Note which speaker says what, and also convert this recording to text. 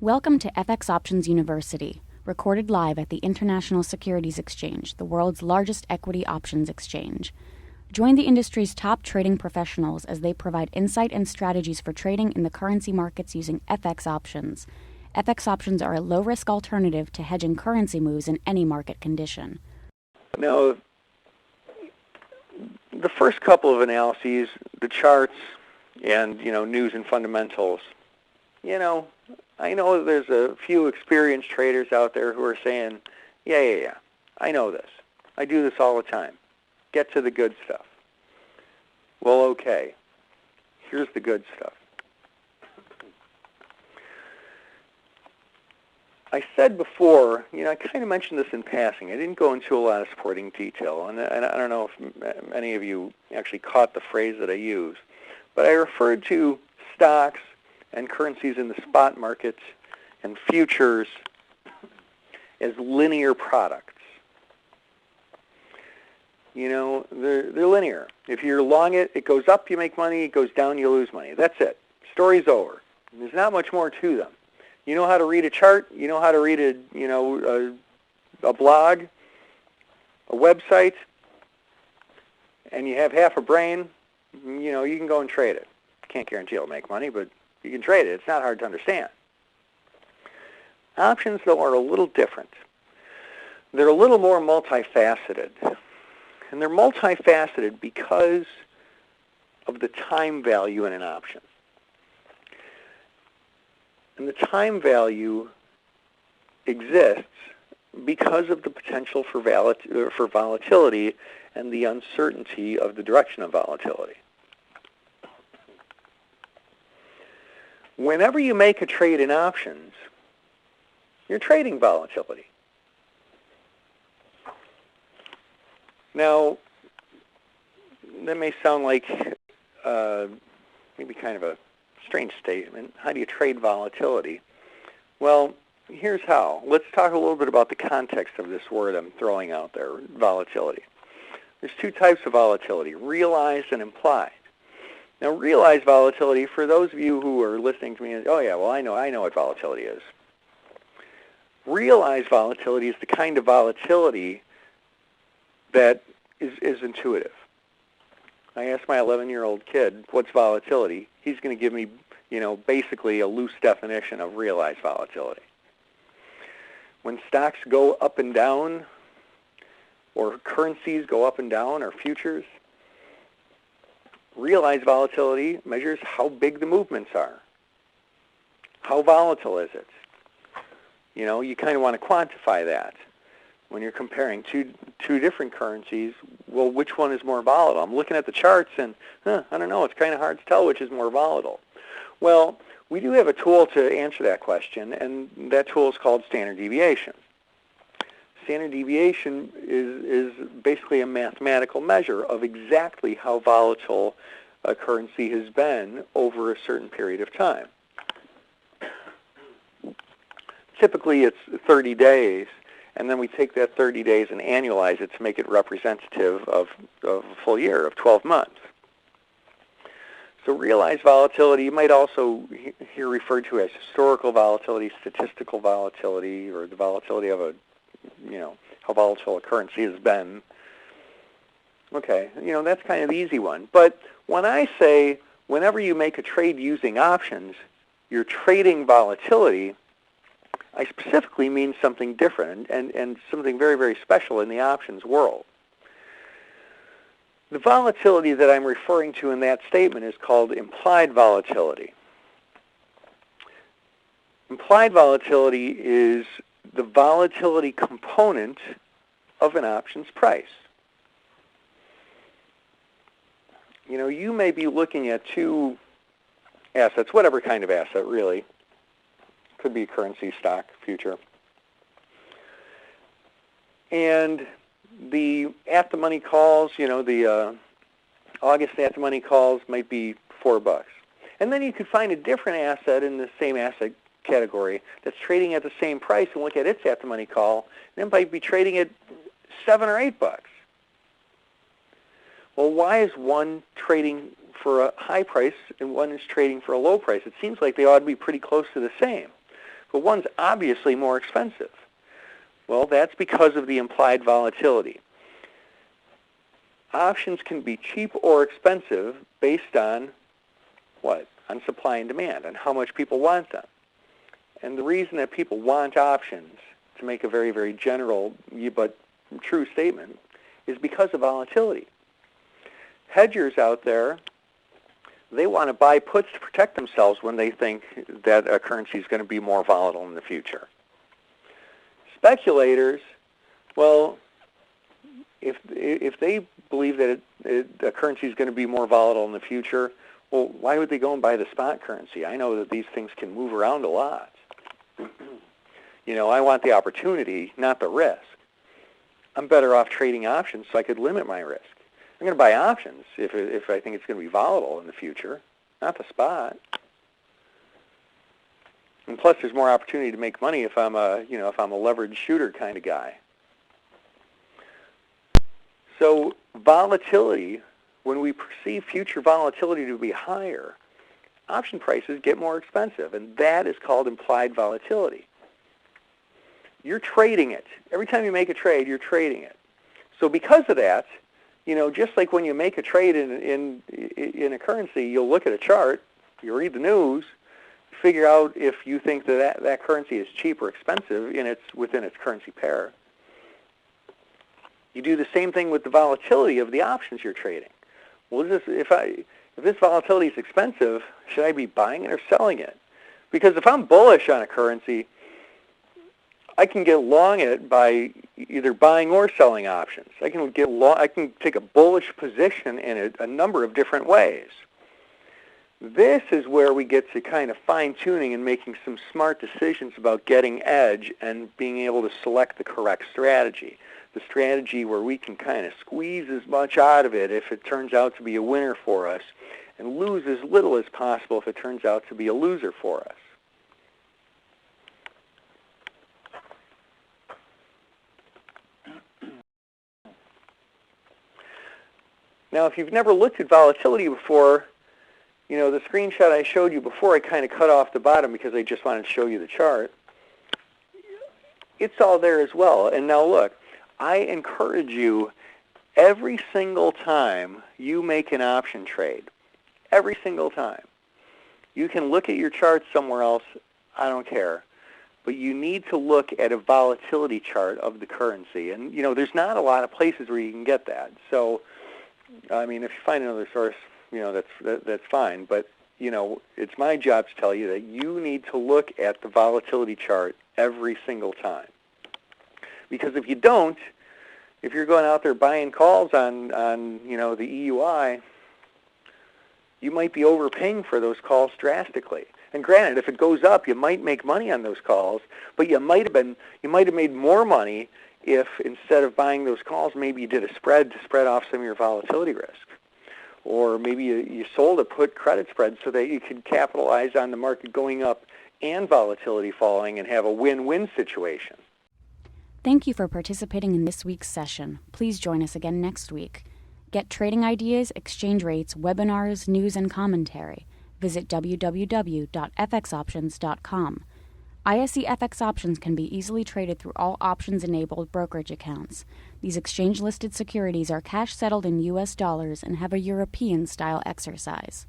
Speaker 1: Welcome to FX Options University, recorded live at the International Securities Exchange, the world's largest equity options exchange. Join the industry's top trading professionals as they provide insight and strategies for trading in the currency markets using FX options. FX options are a low-risk alternative to hedging currency moves in any market condition.
Speaker 2: Now, the first couple of analyses, the charts and, news and fundamentals, I know there's a few experienced traders out there who are saying, yeah, I know this. I do this all the time. Get to the good stuff. Well, okay. Here's the good stuff. I said before, I kind of mentioned this in passing. I didn't go into a lot of supporting detail, and I don't know if any of you actually caught the phrase that I used, but I referred to stocks and currencies in the spot markets and futures as linear products. They're linear. If you're long it, it goes up, you make money. It goes down, you lose money. That's it. Story's over. There's not much more to them. You know how to read a chart. You know how to read a blog, a website, and you have half a brain. You can go and trade it. Can't guarantee it'll make money, but you can trade it. It's not hard to understand. Options, though, are a little different. They're a little more multifaceted. And they're multifaceted because of the time value in an option. And the time value exists because of the potential for volatility and the uncertainty of the direction of volatility. Whenever you make a trade in options, you're trading volatility. Now, that may sound like maybe kind of a strange statement. How do you trade volatility? Well, here's how. Let's talk a little bit about the context of this word I'm throwing out there, volatility. There's two types of volatility, realized and implied. Now, realized volatility, for those of you who are listening to me, I know what volatility is. Realized volatility is the kind of volatility that is intuitive. I asked my 11-year-old kid, what's volatility? He's going to give me, basically a loose definition of realized volatility. When stocks go up and down, or currencies go up and down, or futures, realized volatility measures how big the movements are. How volatile is it? You kind of want to quantify that. When you're comparing two different currencies, well, which one is more volatile? I'm looking at the charts and, I don't know, it's kind of hard to tell which is more volatile. Well, we do have a tool to answer that question, and that tool is called standard deviation. Standard deviation is basically a mathematical measure of exactly how volatile a currency has been over a certain period of time. Typically, it's 30 days, and then we take that 30 days and annualize it to make it representative of a full year, of 12 months. So realized volatility, you might also hear referred to as historical volatility, statistical volatility, or the volatility of how volatile a currency has been. Okay, that's kind of the easy one. But when I say whenever you make a trade using options, you're trading volatility, I specifically mean something different and something very, very special in the options world. The volatility that I'm referring to in that statement is called implied volatility. Implied volatility is the volatility component of an options price. You may be looking at two assets, whatever kind of asset really. Could be currency, stock, future. And the at-the-money calls, the August at-the-money calls might be $4. And then you could find a different asset in the same asset category that's trading at the same price and look at its at-the-money call, and it might be trading at $7 or $8. Well, why is one trading for a high price and one is trading for a low price? It seems like they ought to be pretty close to the same. but one's obviously more expensive. Well, that's because of the implied volatility. Options can be cheap or expensive based on what? On supply and demand, on how much people want them. And the reason that people want options, to make a very, very general but true statement, is because of volatility. Hedgers out there, they want to buy puts to protect themselves when they think that a currency is going to be more volatile in the future. Speculators, well, if they believe that a currency is going to be more volatile in the future, well, why would they go and buy the spot currency? I know that these things can move around a lot. I want the opportunity, not the risk. I'm better off trading options so I could limit my risk. I'm going to buy options if I think it's going to be volatile in the future, not the spot. And plus, there's more opportunity to make money if I'm a leveraged shooter kind of guy. So volatility, when we perceive future volatility to be higher, option prices get more expensive, and that is called implied volatility. You're trading it. Every time you make a trade, you're trading it. So because of that, just like when you make a trade in a currency, you'll look at a chart, you read the news, figure out if you think that currency is cheap or expensive within its currency pair. You do the same thing with the volatility of the options you're trading. Well, if this volatility is expensive, should I be buying it or selling it? Because if I'm bullish on a currency, I can get long it by either buying or selling options. I can take a bullish position in a number of different ways. This is where we get to kind of fine-tuning and making some smart decisions about getting edge and being able to select the correct strategy. The strategy where we can kind of squeeze as much out of it if it turns out to be a winner for us, and lose as little as possible if it turns out to be a loser for us. Now, if you've never looked at volatility before, the screenshot I showed you before, I kind of cut off the bottom because I just wanted to show you the chart. It's all there as well. And now look, I encourage you every single time you make an option trade, every single time. You can look at your chart somewhere else, I don't care. But you need to look at a volatility chart of the currency. And, there's not a lot of places where you can get that. So, if you find another source, that's fine. But, it's my job to tell you that you need to look at the volatility chart every single time. Because if you don't, if you're going out there buying calls on the EUI, you might be overpaying for those calls drastically. And granted, if it goes up, you might make money on those calls, but you might have made more money if instead of buying those calls, maybe you did a spread to spread off some of your volatility risk. Or maybe you sold a put credit spread so that you could capitalize on the market going up and volatility falling and have a win-win situation.
Speaker 1: Thank you for participating in this week's session. Please join us again next week. Get trading ideas, exchange rates, webinars, news, and commentary. Visit www.fxoptions.com. ISE FX options can be easily traded through all options-enabled brokerage accounts. These exchange-listed securities are cash-settled in U.S. dollars and have a European-style exercise.